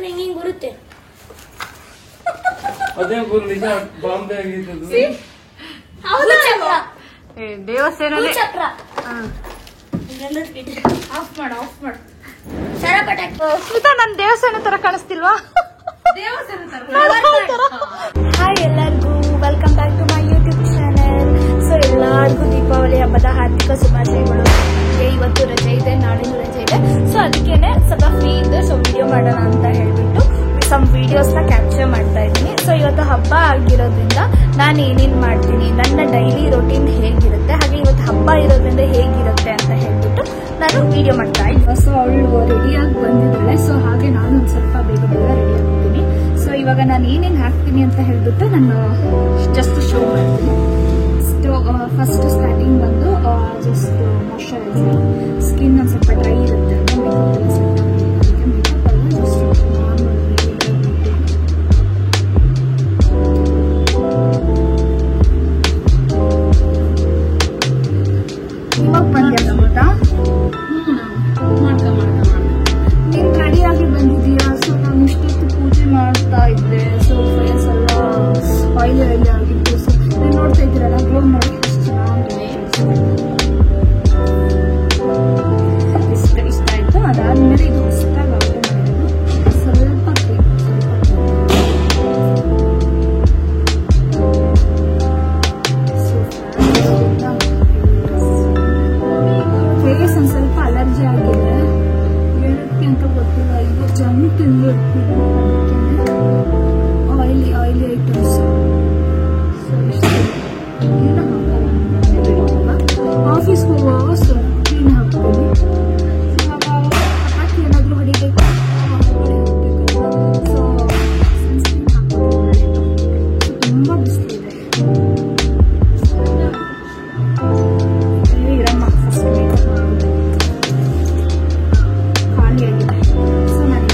ಹಿಂಗೆ ಬರುತ್ತೆ. ಅದೇ ನಿಜ ಬಾಂಬೆ ಆಗಿದ್ದು ದೇವಸ್ಥಾನ ಆಫ್ ಮಾಡು ಸರ ಪಟಾಕಿ. ಸ್ಮಿತಾ ನನ್ ದೇವಸ್ಥಾನ ತರ ಕಾಣಿಸ್ತಿಲ್ವಾ? ಹಾಯ್ ಎಲ್ಲರಿಗೂ, welcome back to my YouTube channel. So ಎಲ್ಲರಿಗೂ ದೀಪಾವಳಿ ಹಬ್ಬದ ಹಾರ್ದಿಕ ಶುಭಾಶಯಗಳು. ಇವತ್ತು ರಜೆ ಇದೆ, ನಾಳೆನೂ ರಜೆ ಇದೆ. ಸೊ ಅದಕ್ಕೇನೆ ಸ್ವಲ್ಪ ಫ್ರೀ ಇದೆ, ಸೊ ವಿಡಿಯೋ ಮಾಡೋಣ ಅಂತ ಹೇಳ್ಬಿಟ್ಟು ಸಮ್ ವಿಡಿಯೋಸ್ನ ಕ್ಯಾಪ್ಚರ್ ಮಾಡ್ತಾ ಇದ್ದೀನಿ. ಸೊ ಇವತ್ತು ಹಬ್ಬ ಆಗಿರೋದ್ರಿಂದ ನಾನು ಏನೇನು ಮಾಡ್ತೀನಿ, ನನ್ನ ಡೈಲಿ ರೊಟೀನ್ ಹೇಗಿರುತ್ತೆ, ಹಾಗೆ ಇವತ್ತು ಹಬ್ಬ ಇರೋದ್ರಿಂದ ಹೇಗಿರುತ್ತೆ ಅಂತ ಹೇಳ್ಬಿಟ್ಟು ನಾನು ವಿಡಿಯೋ ಮಾಡ್ತಾ ಇದ್ದೆ. ಸೊ ಅವಳು ರೆಡಿಯಾಗಿ ಬಂದಿದ್ದಾಳೆ. ಸೊ ಹಾಗೆ ನಾನು ಒಂದು ಸ್ವಲ್ಪ ಬೇಗ ರೆಡಿ ಆಗ್ತೀನಿ. ಸೊ ಇವಾಗ ನಾನು ಏನೇನು ಹಾಕ್ತೀನಿ ಅಂತ ಹೇಳ್ಬಿಟ್ಟು ನಾನು ಜಸ್ಟ್ ಶೋ ಮಾಡ್ತೀನಿ. ಫಸ್ಟ್ ಸ್ಟಾರ್ಟಿಂಗ್ ಬಂದು ಜಸ್ಟ್ ಮಾಯಶ್ಚರೈಸರ್. ಸ್ಕಿನ್ ಒಂದು ಸ್ವಲ್ಪ ಡ್ರೈ ಇರುತ್ತೆ ಅಂತ ಮೇಕಪ್ ಎಲ್ಲ ಸೆಟ್ ಆಗಿ ಮೇಕಪ್ ಅಲ್ಲ, ಜಸ್ಟ್ ನಾರ್ಮಲ್ ಇವಾಗ ಬಂದ್ಯಾ ಗೊತ್ತಾ? ನೀನ್ ರೆಡಿಯಾಗಿ ಬಂದಿದ್ದೀಯಾ? ಸೊ ನಾನು ಇಷ್ಟೊತ್ತು ಪೂಜೆ ಮಾಡ್ತಾ ಇದ್ದೆ. ಸೊ ಫೇಸ್ ಎಲ್ಲ ಆಯಿಲಿ ಆಗಿತ್ತು. ಸೊ ನೀವು ನೋಡ್ತಾ ಇದ್ದೀರಲ್ಲ, ಗ್ಲೋ ಮಾಡಿ ಎಷ್ಟು ಚೆನ್ನಾಗಿದೆ. ಇಷ್ಟ ಆಯ್ತು. ಅದಾದ್ಮೇಲೆ ಇದು ಹೊಸದಾಗಿ ಆರ್ಡರ್ ಮಾಡಿರೋದು ಸ್ವಲ್ಪ ಫೇಸ್ ಒಂದು ಸ್ವಲ್ಪ ಅಲರ್ಜಿ ಆಗಿದೆ, ಏನಕ್ಕೆ ಅಂತ ಗೊತ್ತಿಲ್ಲ. ಇದು ಜಂಕ್ ತಿಂದಿರ್ತೀನಿ, ಆಯಿಲಿ ಐಟಮ್ಸ್. ಏನು ಹಾಕಲ್ಲ, ಆಫೀಸ್ಗೆ ಹೋಗುವಾಗ ಸ್ವಲ್ಪ ಕ್ಲೀನ್ ಹಾಕ್ತೀನಿ. ಇವಾಗ ಪಟಾಕಿ ಏನಾದರೂ ಹೊಡಿಬೇಕು, ಸೊ ಸನ್ಸ್ಕ್ರೀನ್ ಹಾಕೋದು ಒಳ್ಳೆಯದು. ತುಂಬ ಬಿಸಿಲಿದೆ. ಇರಮ್ಮ ಫಸ್ಟ್ ಮೇಕಪ್ ಮಾಡೋದು ಖಾಲಿಯಾಗಿದೆ. ಸೊ ನಾನು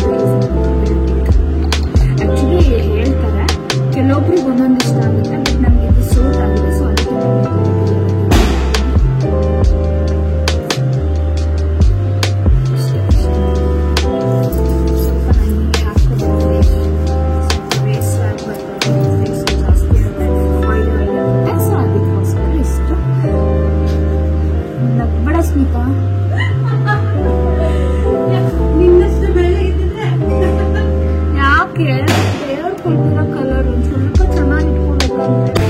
ಆ್ಯಕ್ಚುಲಿ ಹೇಳ್ತಾರೆ ಕೆಲವೊಬ್ರಿಗೆ ಒಂದೊಂದು ಇಷ್ಟ ಆಗುತ್ತೆ, ಬಟ್ ನಮಗೆ ಇದು ಸೂಟ್ ಆಗಿದೆ. ಸೊ ಅದಕ್ಕೆ ಸ್ವಲ್ಪ ನನಗೆ ಹಾಕ್ಕೊಡ್ತೀನಿ. ಸ್ವಲ್ಪ ವೇಸ್ಟ್ ಆಗ್ಬಾರ್ದು, ವೇಸ್ಟ್ ಜಾಸ್ತಿ ಆಗುತ್ತೆ, ಆಯಿಲ್ ಆಗುತ್ತೆ. ಸೊ ಅದಕ್ಕೋಸ್ಕರ ಇಷ್ಟು. ನಗ್ಬೇಡ ಸ್ಮಿತಾ, ನಿನ್ನಷ್ಟು ಬೆಲೆ ಇದ್ದಿದ್ರೆ ಯಾಕೆ ದೇವ್ರು ಕೊಟ್ಟಿರೋ ಕಲರ್ ಒಂದು ಸ್ವಲ್ಪ ಚೆನ್ನಾಗಿ ಇಟ್ಕೊಬೇಕಂದ್ರೆ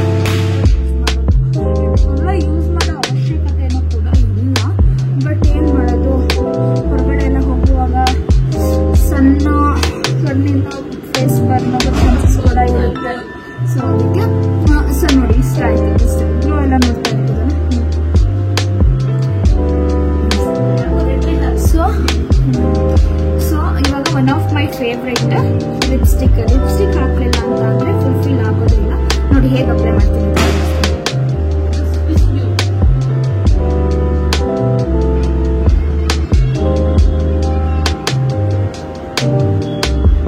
ಎಲ್ಲ ಯೂಸ್ ಮಾಡೋ ಅವಶ್ಯಕತೆ ಏನೋ ಕೂಡ ಇಲ್ಲ. ಬಟ್ ಏನು ಮಾಡೋದು, ಹೊರಗಡೆ ಎಲ್ಲ ಹೋಗುವಾಗ ಸಣ್ಣಿಂದ ಫೇಸ್ ಬರ್ನ್ ಆಗೋ ಚಾನ್ಸಸ್ ಕೂಡ ಇರುತ್ತೆ. ಸೊ ಅದಕ್ಕೆ ಸೊ ನೋಡಿ ಇಷ್ಟ ಆಯ್ತು. ಇಷ್ಟ ಗ್ಲೋ ಎಲ್ಲ ನೋಡ್ತಾ ಇದ್ದೀರಲ್ಲ. ಸೊ ಇವಾಗ one of my favourite lipstick ಹಾಕ್ಲಿಲ್ಲ ಅಂತ ಅಂದ್ರೆ ಫುಲ್ಫಿಲ್ ಆಗೋದಿಲ್ಲ. ನೋಡಿ ಹೇಗೆ ಅಪ್ಲೈ ಮಾಡ್ತೀನಿ.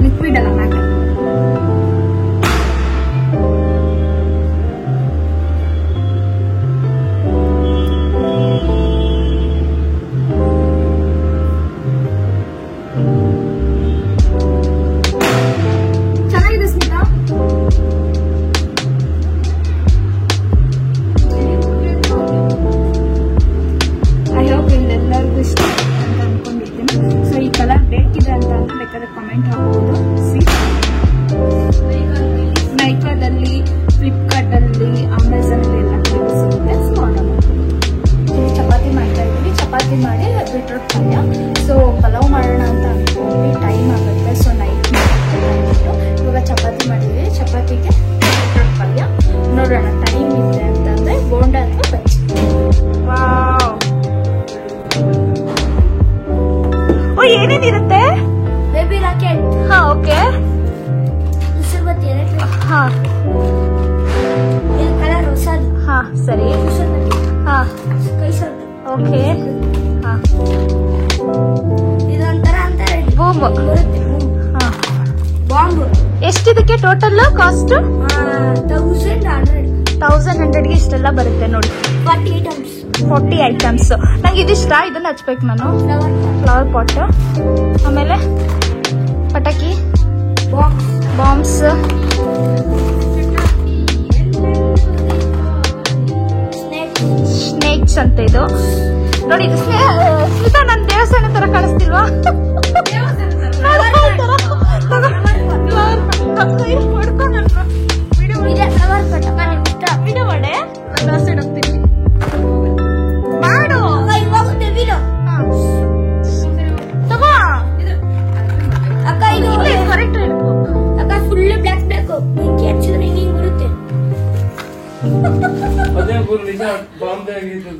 ಲಿಕ್ವಿಡ್ ಅಲ್ಲ, ಮ್ಯಾಟ್. ಚೆನ್ನಾಗಿದೆ ಸ್ಮಿತಾ. ಐ ಹೋಪ್ ಎಲ್ಲರಿಗೂ ಇಷ್ಟ ಅಂತ ಅನ್ಕೊಂಡಿರ್ತೀನಿ. ಸೊ ಈ ಕಲರ್ ಬೇಕಿದೆ ಅಂತ ಅಂದ್ರೆ ಬೇಕಾದ್ರೆ ಕಮೆಂಟ್ ಹಾಕ್ಬೋದು. ನೈಕಾದಲ್ಲಿ, ಫ್ಲಿಪ್ಕಾರ್ಟಲ್ಲಿ, ಅಮೆಝಾನಲ್ಲಿ ಎಲ್ಲ ಸಿಗುತ್ತೆ. ಸೊ ಆರ್ಡರ್ ಮಾಡ್ತೀನಿ. ಚಪಾತಿ ಮಾಡ್ತಾ ಇದ್ದೀವಿ. ಚಪಾತಿ ಮಾಡಿ ಬೀಟ್ರೂಟ್ ಪಲ್ಯ. ಸೊ ಪಲಾವ್ ಮಾಡೋಣ ಅಂತ ಅನ್ಕೊಂಡ್ವಿ, ಟೈಮ್ ಆಗುತ್ತೆ. ಸೊ ನೈಟ್ ಮಾಡಿಬಿಟ್ಟು ಇವಾಗ ಚಪಾತಿ ಮಾಡಿದ್ವಿ. ಚಪಾತಿಗೆ ಬೀಟ್ರೂಟ್ ಪಲ್ಯ. ನೋಡೋಣ ಟೈಮ್ ಇದೆ ಅಂತಂದ್ರೆ ಬೋಂಡ ಅಥವಾ ಬಜ್ಜಿ. ಓ ಏನೇನಿರುತ್ತೆ? Baby rocket. ಹಾ ಓಕೆ. ಉಸಿರುಬತ್ತಿ ಎಲೆಕ್ಟ್ರಿಕ್. ಹಾ ಇದು ಕಲರ್ ಹೊಸದು. ಹಾ ಸರಿ. ಹಾ ಕೈ ಸ್ವಲ್ಪ ಓಕೆ. ಹಾ ಇದೊಂಥರ ಅಂತಾರೆ ಬೂಮ್ ಬರುತ್ತೆ. ಹಾ ಬಾಂಬ್. ಎಷ್ಟಿದಕ್ಕೆ ಟೋಟಲ್ ಕಾಸ್ಟ್? 1100ಗೆ ಇಷ್ಟೆಲ್ಲ ಬರುತ್ತೆ ನೋಡಿ. 40 ಐಟಮ್ಸ್. ನಂಗೆ ಇದಿಷ್ಟ, ಇದನ್ನ ಹಚ್ಬೇಕು ನಾನು. Flower pot. ಆಮೇಲೆ ಪಟಾಕಿ ಐಟಮ್ಸ್. ಸ್ನೇಕ್ಸ್ ಅಂತ ಇದು ನೋಡಿ. ಇದು ಸ್ಮಿತಾ ನನ್ನ ದೇವಸ್ಥಾನ ತರ ಕಾಣಿಸ್ತಿಲ್ವಾ? ವಿಡಿಯೋ ಮಾಡೆ ಹೋಗ್ತೀನಿ ಮಾಡು ತಗೋ ಅಕ್ಕ. ಇದು ಕರೆಕ್ಟ್ ಇಟ್ಕೋ ಅಕ್ಕ ಫುಲ್ ಬ್ಲಾಕ್ ಬೇಕು. ಹಚ್ಚಿದ್ರೆ ಹಿಂಗ್ ಬರುತ್ತೆ. ಅದೇ ಫುಲ್ ನಿಜ ಬಾಂಬೆ ಆಗಿದ್ದು.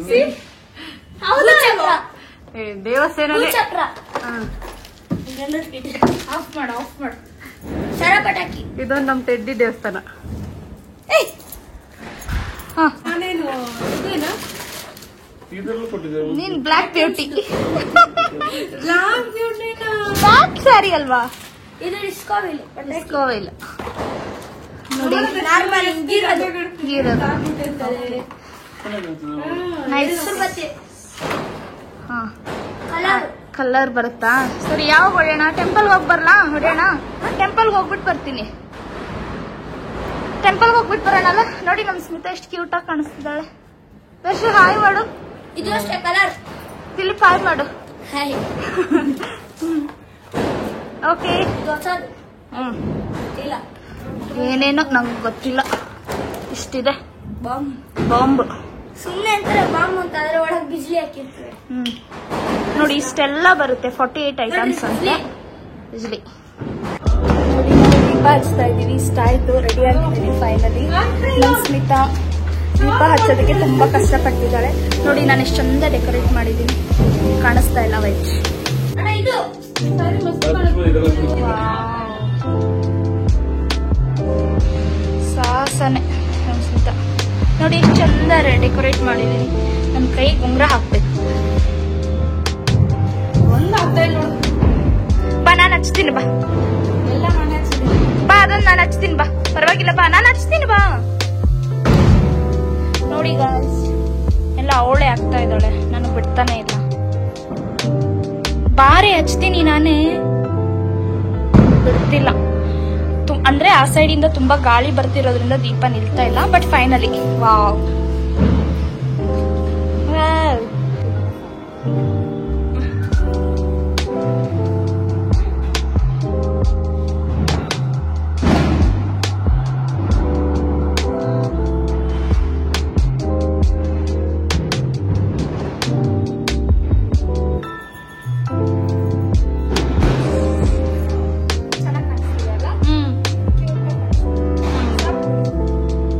ಚಕ್ರ ದೇವಸ್ಥಾನನೇ. ಚಕ್ರ ಆಫ್ ಮಾಡು ಆಫ್ ಮಾಡು. ಸರ ಪಟಾಕಿ. ಇದೊಂದು ನಮ್ ಟೆಡ್ಡಿ ದೇವಸ್ಥಾನ. ಇದರಲ್ಲೂ ಕೊಟ್ಟಿದ್ದಾರೆ. ನೀನ್ ಬ್ಲಾಕ್ ಬ್ಯೂಟಿ. ಬ್ಲಾಕ್ ಸ್ಯಾರಿ ಅಲ್ವಾ? ಇದು ಡಿಸ್ಕೋವಿಲ್ ಕೋವಿಲ್ ನೋಡಿ. ನಾರ್ಮಲ್ ಗೀರೋದು. ನೈಸ್. ಮತ್ತೆ ಹಾ ಕಲರ್ ಕಲರ್ ಬರುತ್ತಾ? ಸರಿ, ಯಾವಾಗ ಹೊಡೆಯೋಣ? ಟೆಂಪಲ್ ಹೋಗಿ ಬರ್ಲಾ? ಹೊಡೆಯೋಣ. ಟೆಂಪಲ್ಗೆ ಹೋಗ್ಬಿಟ್ಟು ಬರ್ತೀನಿ. ಟೆಂಪಲ್ಗೆ ಹೋಗ್ಬಿಟ್ಟು ಬರೋಣಲ್ಲ. ನೋಡಿ ನಮ್ ಸ್ಮಿತಾ ಎಷ್ಟು ಕ್ಯೂಟ್ ಆಗಿ ಕಾಣಿಸ್ತಿದ್ದಾಳೆ. ದರ್ಶು ಹಾಯ್ ಮಾಡು. ಇದು ಅಷ್ಟೇ ಕಲರ್. ದಿಲೀಪ್ ಹಾಯ್ ಮಾಡು. ಹಾಯ್. ಓಕೆ. ಹೊಸದು ಇಲ್ಲ. ಏನೇನೋ ನಂಗೆ ಗೊತ್ತಿಲ್ಲ. ಇಷ್ಟಿದೆ ಬಾಂಬ್. ಬಾಂಬ್. ಸುಮ್ಮನೆ ಅಂತಾರೆ ಬಾಂಬ್ ಅಂತ, ಅದ್ರ ಒಳಗೆ ಬಿಜ್ಲಿ ಹಾಕಿರ್ತಾರೆ. ನೋಡಿ ಇಷ್ಟೆಲ್ಲ ಬರುತ್ತೆ. 48 ಐಟಮ್ಸ್ ಅಂತ. ಬಿಜ್ಲಿ ನೋಡಿ. ದೀಪ ಹಚ್ತಾ ಇದೀವಿ. ಇಷ್ಟ ಆಯ್ತು. ರೆಡಿ ಆಗಿದ್ದೀವಿ ಫೈನಲಿ. ನಮ್ ಸ್ಮಿತಾ ದೀಪ ಹಚ್ಚೋದಕ್ಕೆ ತುಂಬಾ ಕಷ್ಟಪಟ್ಟಿದ್ದಾಳೆ. ನೋಡಿ ನಾನು ಎಷ್ಟು ಚಂದ ಡೆಕೋರೇಟ್ ಮಾಡಿದ್ದೀನಿ. ಕಾಣಿಸ್ತಾ ಇಲ್ಲ ವೈಟ್. ಅಣ್ಣ ಇದು ಸಾಸನೆ ನಮ್ ಸ್ಮಿತಾ. ನೋಡಿ ಎಷ್ಟು ಚಂದ ಡೆಕೋರೇಟ್ ಮಾಡಿದ್ದೀನಿ. ನನ್ನ ಕೈ ಉಂಗ್ರ ಹಾಕ್ಬೇಕು. ಬಾ ನಾನು ಹಚ್ತೀನಿ. ಬಾ ಬಾ ಅದನ್ನ ನಾನು ಹಚ್ತೀನಿ. ಬಾ ಪರವಾಗಿಲ್ಲ. ಬಾ ನಾನು ಹಚ್ತೀನಿ. ಬಾ ನೋಡಿ ಗಾಯ್ಸ್, ಎಲ್ಲ ಅವಳೆ ಆಗ್ತಾ ಇದ್ದಾಳೆ. ನನಗೆ ಬಿಡ್ತಾನೆ ಇಲ್ಲ. ಬಾರಿ ಹಚ್ತೀನಿ ನಾನೇ. ಬಿಡ್ತಿಲ್ಲ. ಅಂದ್ರೆ ಆ ಸೈಡ್ ಇಂದ ತುಂಬಾ ಗಾಳಿ ಬರ್ತಿರೋದ್ರಿಂದ ದೀಪ ನಿಲ್ತಾ ಇಲ್ಲ. But finally wow.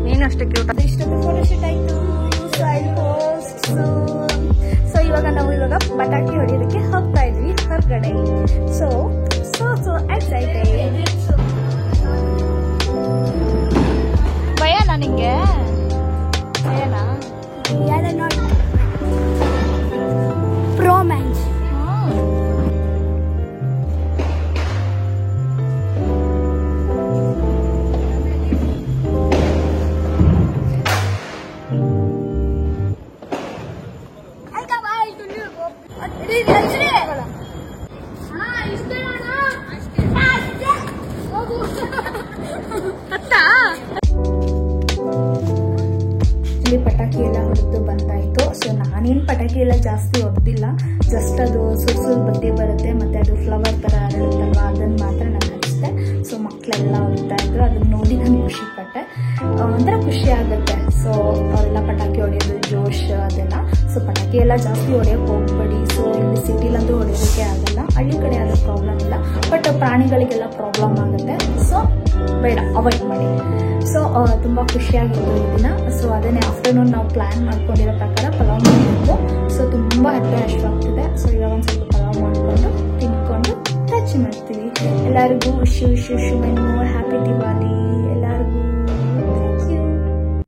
ನೀನು ಅಷ್ಟೇ ಕ್ಯೂಟ್. ಇಷ್ಟೊಂದು ಫೋಟೋಶೂಟ್ ಆಯ್ತು. ಸೊ ಇವಾಗ ಪಟಾಕಿ ಹೊಡೆಯೋದಕ್ಕೆ ಹೋಗ್ತಾ ಇದ್ವಿ ಹೊರಗಡೆ. So excited. ಭಯನಾ ನಿಂಗೆ? ಭಯನಾ? ಪ್ರೋಮ್ಯಾನ್ಸ್. ಇಲ್ಲಿ ಪಟಾಕಿ ಎಲ್ಲ ಹೊಡೆದು ಬಂದಾಯ್ತು. ಸೊ ನಾನೇನು ಪಟಾಕಿ ಎಲ್ಲ ಜಾಸ್ತಿ ಹೊಡೆದಿಲ್ಲ. ಜಸ್ಟ್ ಅದು ಸುರ್ಸುಲ್ ಬತ್ತಿ ಬರುತ್ತೆ ಮತ್ತೆ ಅದು ಫ್ಲವರ್ ತರ ಹರಡುತ್ತಲ್ವ, ಅದನ್ನ ಮಾತ್ರ ನಾನು ಹಚ್ಚಿದೆ. ಸೊ ಮಕ್ಕಳೆಲ್ಲ ಹೊಡಿತಾ ಇದ್ರು. ಅದನ್ನ ನೋಡಿ ನಾನು ಖುಷಿ ಪಟ್ಟೆ. ಒಂಥರ ಖುಷಿ ಆಗುತ್ತೆ. ಸೊ ಅವೆಲ್ಲ ಪಟಾಕಿ ಹೊಡೆಯೋದು ಜೋಶ್ ಅದೆಲ್ಲ. ಸೊ ಪಟಾಕಿ ಎಲ್ಲ ಜಾಸ್ತಿ ಹೊಡೆಯೋಕೆ ಹೋಗ್ಬೇಡಿ. ಸೊ ಇಲ್ಲಿ ಸಿಟಿಲಂತೂ ಹೊಡೆಯೋದಕ್ಕೆ ಆಗಲ್ಲ. ಹಳ್ಳಿ ಕಡೆ ಆದ ಪ್ರಾಬ್ಲಮ್ ಇಲ್ಲ. ಬಟ್ ಪ್ರಾಣಿಗಳಿಗೆಲ್ಲ ಪ್ರಾಬ್ಲಮ್ ಆಗುತ್ತೆ. ಸೊ ಬೇಡ, ಅವಾಯ್ಡ್ ಮಾಡಿ. ಸೊ ತುಂಬ ಖುಷಿಯಾಗಿತ್ತು ಈ ದಿನ. ಸೊ ಅದನ್ನೇ ಆಫ್ಟರ್ನೂನ್ ನಾವು ಪ್ಲಾನ್ ಮಾಡ್ಕೊಂಡಿರೋ ಪ್ರಕಾರ ಪಲಾವ್ ಮಾಡಬೇಕು. ಸೊ ತುಂಬ ಹೊಟ್ಟೆ ಹಸಿವಾಗ್ತಿದೆ. ಸೊ ಇವಾಗ ಒಂದು ಸ್ವಲ್ಪ ಪಲಾವ್ ಮಾಡಿಕೊಂಡು ತಿನ್ಕೊಂಡು ಟಚ್ ಮಾಡ್ತೀವಿ. ಎಲ್ಲರಿಗೂ ವಿಶ್ ಮೆನು ಹ್ಯಾಪಿ ದಿವಾಲಿ.